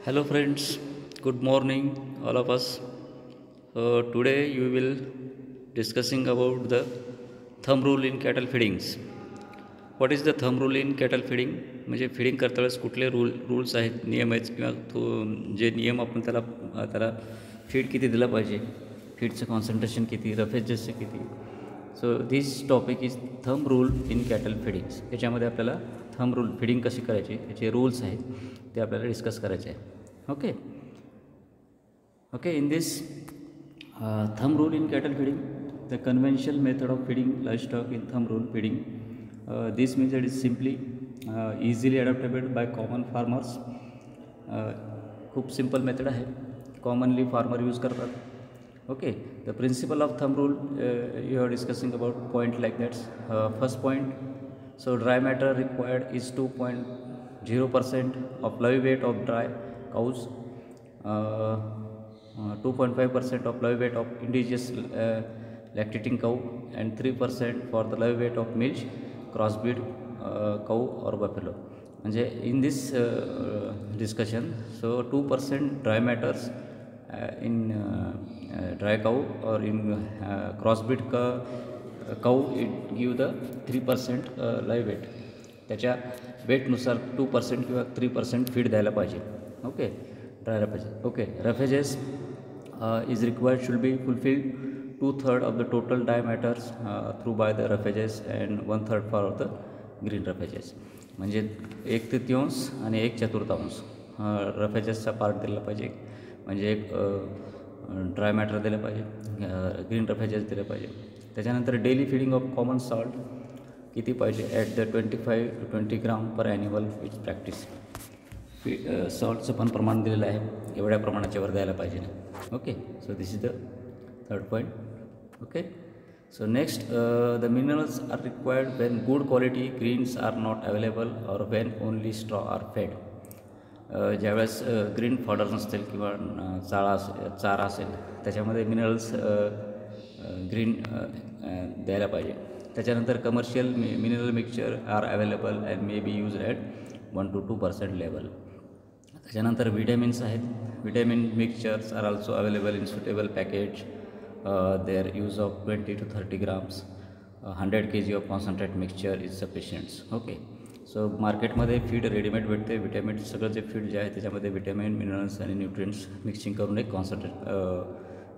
Hello friends, good morning all of us. Today you will discussing about the thumb rule in cattle feedings. What is the thumb rule in cattle feeding? म्हणजे feeding करता वेळेस कुठले rules आहेत, नियम आहेत किंवा जे नियम आपण त्याला फीड किती दिलं पाहिजे, फीडचं कॉन्सन्ट्रेशन किती, रफेजेसचं किती. So this topic is thumb rule in cattle feedings. याच्यामध्ये आपल्याला थंब रूल फिडिंग कशी करायची याचे रूल्स आहेत ते आपल्याला डिस्कस करायचे आहे. Okay, in this thumb rule in cattle feeding, the conventional method of feeding livestock in thumb rule feeding, this method is simply easily adaptable by common farmers. खूप simple method आहे, commonly farmer use करतात. Okay, the principle of thumb rule you are discussing about point like that. First point, so dry matter required is 2.0% of live weight of dry cows, 2.5% of live weight of indigenous lactating cow, and 3% for the live weight of milch crossbreed cow or buffalo. म्हणजे in this discussion, so 2% dry matters in dry cow or in crossbreed cow, it give the 3% live weight. त्याच्या वेटनुसार 2% किंवा 3% feed द्यायला पाहिजे. Okay, dry roughages. Okay, roughages is required should be fulfilled 2/3 of the total dry matters through by the raffages and 1/3 for the green raffages. म्हणजे 1/3 आणि 1/4 रफेजेसचा part दिला पाहिजे. म्हणजे एक ड्राय मॅटर दिलं पाहिजे, ग्रीन रफेजेस दिले पाहिजे. त्याच्यानंतर daily feeding of common salt किती पाहिजे, at the 25 to 20 gram per annual which practice. सॉल्टचं पण प्रमाण दिलेलं आहे, एवढ्या प्रमाणाच्या वर द्यायला पाहिजे. Okay, so this is the third point. Okay, so next, the minerals are required when good quality greens are not available or when only straw are fed. ज्यावेळेस ग्रीन फॉडर नसतील किंवा चारा असेल त्याच्यामध्ये मिनरल्स ग्रीन द्यायला पाहिजे. त्याच्यानंतर commercial mineral mixture are available and may be use at 1 to 2% level. त्याच्यानंतर विटॅमिन्स आहेत. Vitamin mixtures are also available in suitable package. There use of 20 to 30 grams, 100 kg of concentrate mixture is sufficients. Okay, so मार्केटमध्ये feed readymade भेटते. Vitamin सगळं जे feed जे आहे त्याच्यामध्ये vitamin, minerals आणि न्यूट्रिएंट्स मिक्सिंग करून एक कॉन्सन्ट्रेट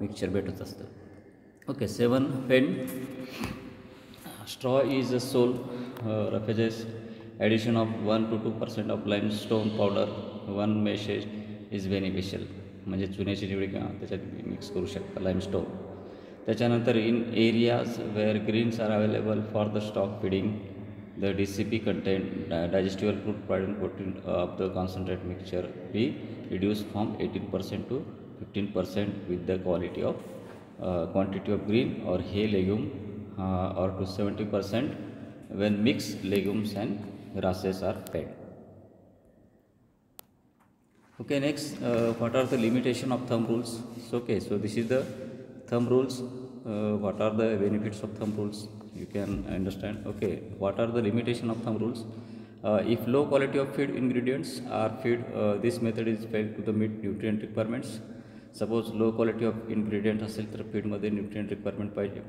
मिक्सचर भेटत असतं. Okay, 7 pen straw is a sole roughages. Addition of 1 to 2% of limestone powder, 1 meshes is beneficial. म्हणजे चुन्याची निवडी किंवा त्याच्यात मिक्स करू शकता लाईमस्टोन. त्याच्यानंतर in areas where greens are available for the stock feeding, the DCP content digestible crude protein of the concentrate mixture be reduce from 18% to 15% with the quantity of green or hay legume or to 70% when mixed legumes and grasses are fed. Okay, next, what are the limitation of thumb rules? So this is the thumb rules. What are the benefits of thumb rules? You can understand. Okay, what are the limitation of thumb rules? If low quality of feed ingredients are feed, this method is failed to the meet nutrient requirements. Suppose low quality of ingredient असेल तर फीडमध्ये nutrient requirement पाहिजे.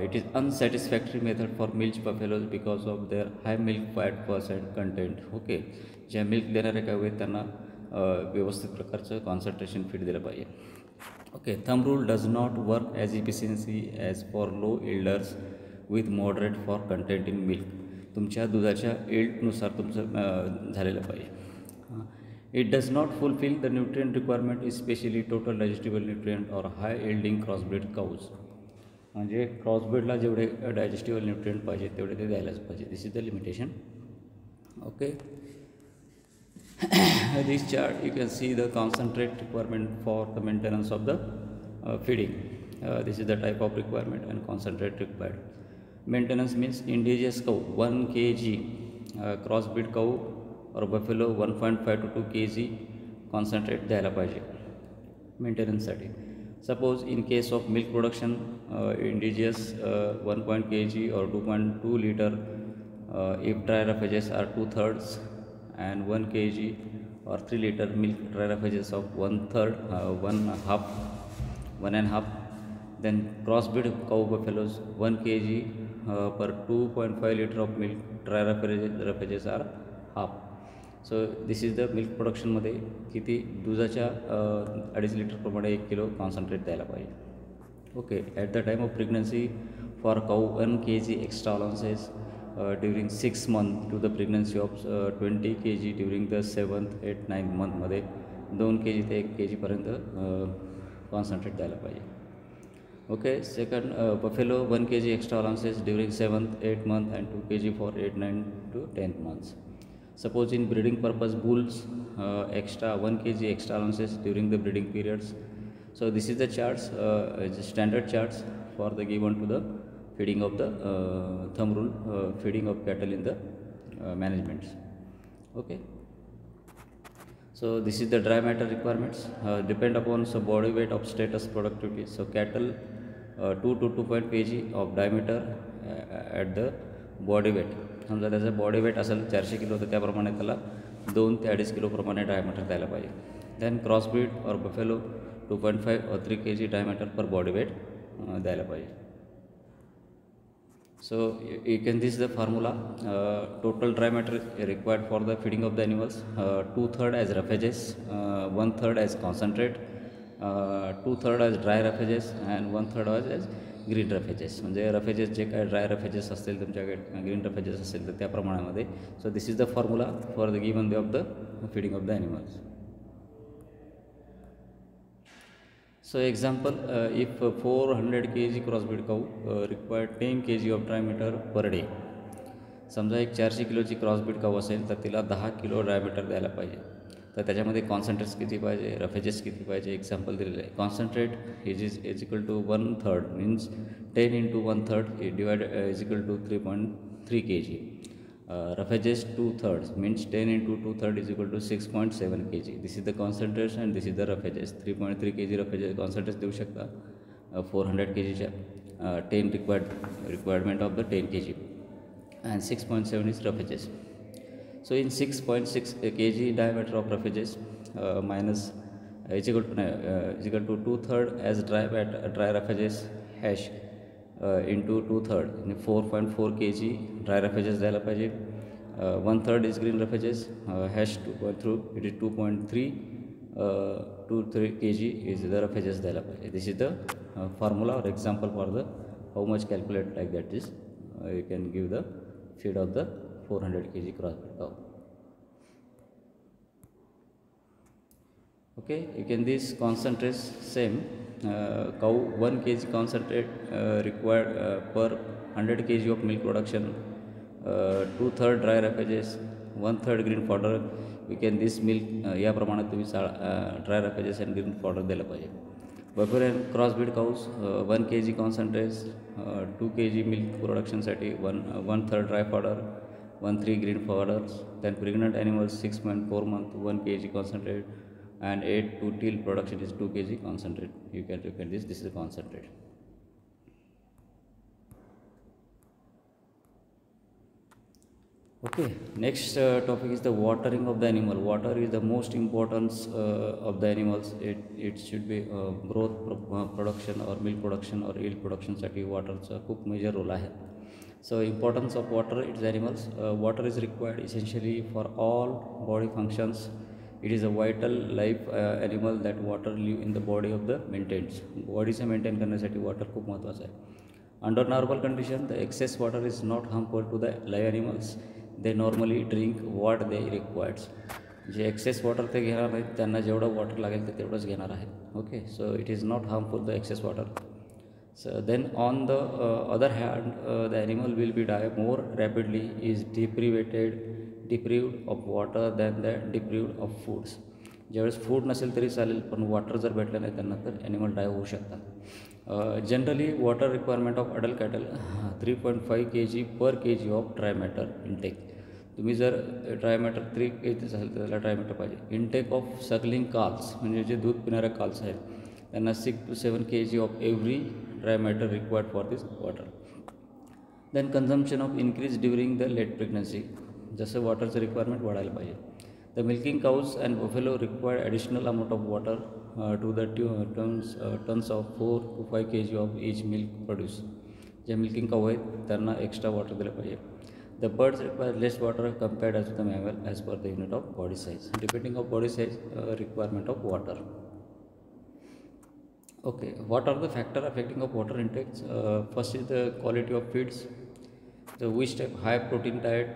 It is unsatisfactory method for milch buffaloes because of their high milk fat percent content. Okay, ज्या milk देणाऱ्या गावी आहेत त्यांना व्यवस्थित प्रकारचं कॉन्सन्ट्रेशन फीड दिलं पाहिजे. Okay, thumb rule does not work as efficiency as for low yielders with moderate for content in milk. तुमच्या दुधाच्या इल्डनुसार तुमचं झालेलं पाहिजे. It does not fulfil the nutrient requirement especially total digestible nutrient or high yielding crossbreed cows. म्हणजे क्रॉसब्रीडला जेवढे digestible nutrient पाहिजे तेवढे ते द्यायलाच पाहिजे. This is the limitation. Okay, this chart you can see the concentrate requirement for the maintenance of the feeding. This is the type of requirement and concentrate required. Maintenance means indigenous cow 1 kg, crossbreed cow or buffalo 1.5 to 2 kg concentrate द्यायला पाहिजे मेंटेनन्ससाठी. Suppose in case of milk production, indigenous 1 kg or 2.2 liter, if dry raffages are 2/3 and 1 kg or 3 liter milk dry refuges of 1/3, 1.5. Then crossbreed cow buffaloes 1 kg per 2.5 liter of milk dry refuges are half. So this is the milk production मध्ये किती दुधाच्या 2.5 litre प्रमाणे 1 kilo concentrate द्यायला पाहिजे. Okay, at the time of pregnancy for cow 1 kg extra allowances during 6 months to the pregnancy of 20 kg during the 7th, 8th, 9th month मध्ये 2 kg ते 1 kg पर्यंत concentrate द्यायला पाहिजे. Okay, second buffalo 1 kg extra allowances during 7th, 8th month and 2 kg for 8, 9 to 10th months. Suppose in breeding purpose bulls extra 1 kg extra allowances during the breeding periods. So this is the charts, the standard charts for the given to the feeding of the thumb rule feeding of cattle in the managements. Okay. So this is the dry matter requirements depend upon body weight of status productivity. So cattle 2 to 2.5 kg of diameter at the body weight. समजा त्याचं body weight असेल 400 kilo तर त्याप्रमाणे त्याला 2 ते 2.5 kilo प्रमाणे dry matter द्यायला पाहिजे. देन क्रॉसब्रीड और buffalo 2.5 or 3 kg dry matter per body weight द्यायला पाहिजे. So you can this is the formula. Total dry matter required for the feeding of the animals 2/3 as refuges, 1/3 as concentrate, 2/3 as dry refuges and 1/3 as green roughages. म्हणजे roughages जे काय dry roughages असतील तुमच्याकडे green roughages असतील तर त्या प्रमाणामध्ये. So this is the formula for the given way of the feeding of the animals. So example, if 400 kg crossbreed cow require 10 kg of dry matter per day. समजा एक 400 किलोची crossbreed काऊ असेल तर तिला 10 किलो ड्रायमीटर द्यायला पाहिजे. तर त्याच्यामध्ये कॉन्सन्ट्रेट्स किती पाहिजे, रफेजेस किती पाहिजे, एक्झाम्पल दिलेलं आहे. Concentrate is equal to 1/3 means 10 into 1/3 divide is equal to 3.3 kg. Raffages 2/3 means 10 into 2/3 is equal to 6.7 kg. This is the concentration and this is the raffages. 3.3 kg raffages concentration देऊ शकता 400 kg च्या 10 requirement of the 10 kg and 6.7 is raffages. So in 6.6 kg diameter of raffages minus is equal to 2/3 as dry raffages hash into 2/3 4.4 kg dry raffages द्यायला पाहिजे. 1/3 is green raffages hash 2.3 it is 2.3 kg is the raffages द्यायला पाहिजे. This is the formula or example for the how much calculate like that is you can give the feed of the 400 kg crossbred cow. Okay, you can this concentrates same. Cow 1 kg concentrate required per 100 kg of milk production, 2/3 dry raffages, 1/3 green fodder. You can this milk या प्रमाणात तुम्ही dry raffages and green fodder द्यायला पाहिजे. Buffalo and crossbreed cows 1 kg concentrates, 2 kg milk production साठी 1/3 dry fodder, 1/3 green fodders. Then pregnant animals 6.4 month 1 kg concentrate and 8 to till production is 2 kg concentrate. You can look at this is the concentrate. Okay, next topic is the watering of the animal. Water is the most importance of the animals. It should be growth production or milk production or yield production साठी waterचा खूप major role आहे. So importance of water its animals. Water is required essentially for all body functions. It is a vital life animal that water live in the body of the maintains. Body say maintain करण्यासाठी water खूप महत्त्वाचं आहे. Under normal condition, the excess water is not harmful to the live animals. They normally drink what they requires. जे excess water ते घेणार नाहीत त्यांना जेवढं water लागेल ते तेवढंच घेणार आहेत. Okay, so it is not harmful the excess water. So then on the other hand, the animal will be die more rapidly is deprived of water than the deprived of foods. ज्यावेळेस food नसेल तरी चालेल पण water जर भेटलं नाही त्यांना तर ॲनिमल डाय होऊ शकतात. Generally water requirement of adult cattle 3.5 kg per kg of dry matter intake. तुम्ही जर ड्राय मॅटर 3 kg असेल तर त्याला ड्राय मॅटर पाहिजे. इनटेक ऑफ सकलिंग काल्स म्हणजे जे दूध पिणाऱ्या काल्स आहेत त्यांना 6 to 7 kg of every dry matter required for this water. Then consumption of increase during the late pregnancy. जसं वॉटरचं रिक्वायरमेंट वाढायला पाहिजे. The milking cows and buffalo require additional amount of water to the tons of 4 to 5 kg of each milk produce. जे milking काऊ आहेत त्यांना extra water दिलं पाहिजे. The birds require less water compared to the mammal as per the unit of body size. Depending on body size, requirement of water. Okay, what are the factors affecting of water intakes? First is the quality of feeds. The which type high protein diet,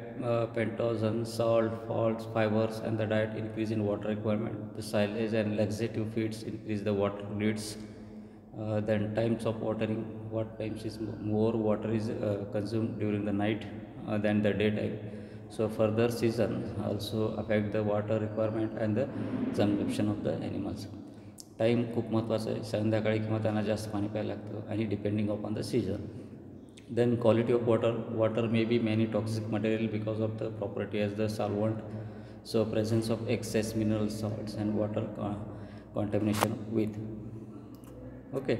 pentosan, salt, salts, fibers, and the diet increase in water requirement. The silage and laxative feeds increase the water needs. Then times of watering, what times is more water is consumed during the night than the daytime. So further season also affect the water requirement and the consumption of the animals. Time खूप महत्त्वाचं आहे. संध्याकाळी किंवा त्यांना जास्त पाणी प्यायला लागतं आणि depending upon the season. Then quality of water. Water may be many toxic material because of the property as the solvent. So presence of excess mineral salts and water contamination with. Okay.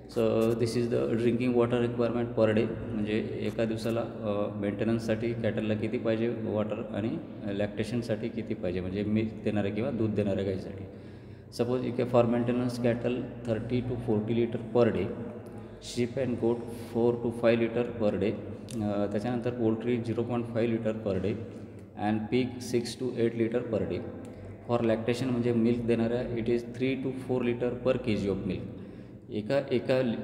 So this is the drinking water requirement per day. म्हणजे एका दिवसाला मेंटेनन्ससाठी कॅटलला किती पाहिजे water आणि लॅक्टेशनसाठी किती पाहिजे म्हणजे milk देणाऱ्या किंवा दूध देणाऱ्या गाईसाठी. Suppose you can for maintenance cattle 30 to 40 liter per day, sheep and goat 4 to 5 liter per day, त्याच्यानंतर poultry 0.5 liter per day and pig 6 to 8 liter per day. For lactation म्हणजे मिल्क देणाऱ्या it is 3 to 4 liter per kg of milk. एका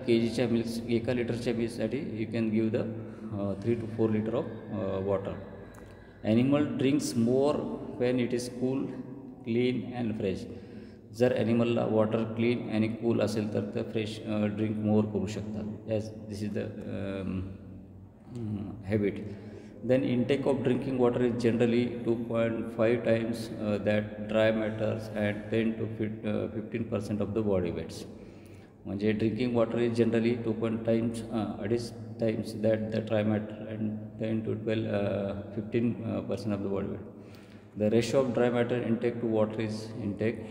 kgच्या milk एका लिटरच्या मिल्कसाठी you can give the 3 to 4 liter of water. Animal drinks more when it is cool, clean and fresh. जर ॲनिमलला water clean आणि cool असेल तर ते फ्रेश ड्रिंक मोर करू शकतात. As this is the habit. Then intake of drinking water is generally 2.5 times that dry matters and 10 to 15% of the body weights. म्हणजे drinking water is generally 2.5 times that the dry matter and 10 to 15% of the body weight. The ratio of dry matter intake to water is intake.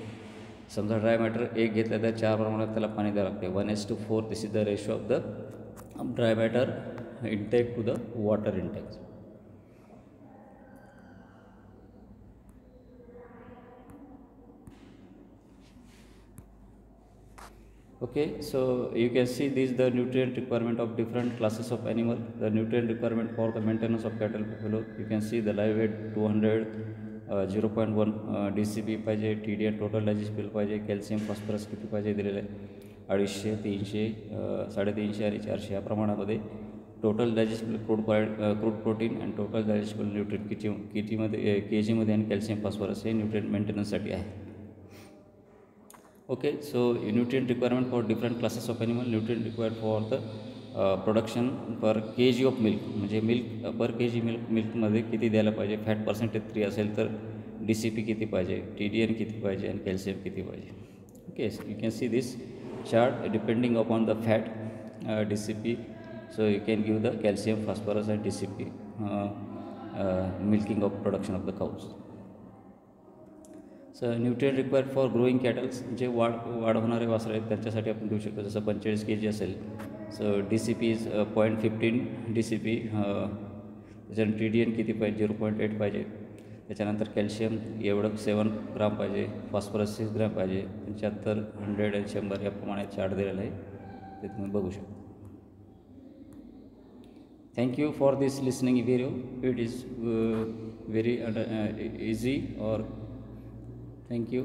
समजा dry matter एक घेतलं तर 4 प्रमाणात त्याला पाणी द्यावं लागते. 1:4 this is the ratio of the dry matter intake to the water intake. Okay, so you can see this the nutrient requirement of different classes of animal. The nutrient requirement for the maintenance of cattle buffalo, you can see the live weight 200, 0.1 DCP पाहिजे. TDN total digestible पाहिजे. Calcium phosphorus किती पाहिजे दिलेलं आहे 250, 300, 350 आणि 400 या प्रमाणामध्ये. Total digestible crude protein आणि टोटल डायजेस्टिबल न्यूट्रिएंट कितीमध्ये KGमध्ये आणि कॅल्शियम फॉस्फरस हे न्यूट्रिएंट मेंटेनन्ससाठी आहे. Okay, so nutrient requirement for different classes of animal. Nutrient required for the production per kg of milk म्हणजे मिल्क पर kg मिल्कमध्ये किती द्यायला पाहिजे. फॅट पर्सेंटेज 3 असेल तर DCP किती पाहिजे, TDN किती पाहिजे आणि कॅल्शियम किती पाहिजे. Okay, you can see this chart depending upon the fat DCP. So you can give the calcium phosphorus and DCP milking of production of the cows. So nutrient required for growing cattles जे वाढ होणारे वासरं आहेत त्यांच्यासाठी आपण देऊ शकतो. जसं 45 kg असेल सो DCP इज 0.15 DCP. त्याच्यानंतर TDN किती पाहिजे 0.8 पाहिजे. त्याच्यानंतर कॅल्शियम एवढं 7 ग्राम पाहिजे. फॉस्फरस 6 ग्राम पाहिजे. 75, 100 आणि 100 या प्रमाणात चार्ट दिलेलं आहे ते तुम्ही बघू शकता. Thank you for this listening video. It is very easy or thank you.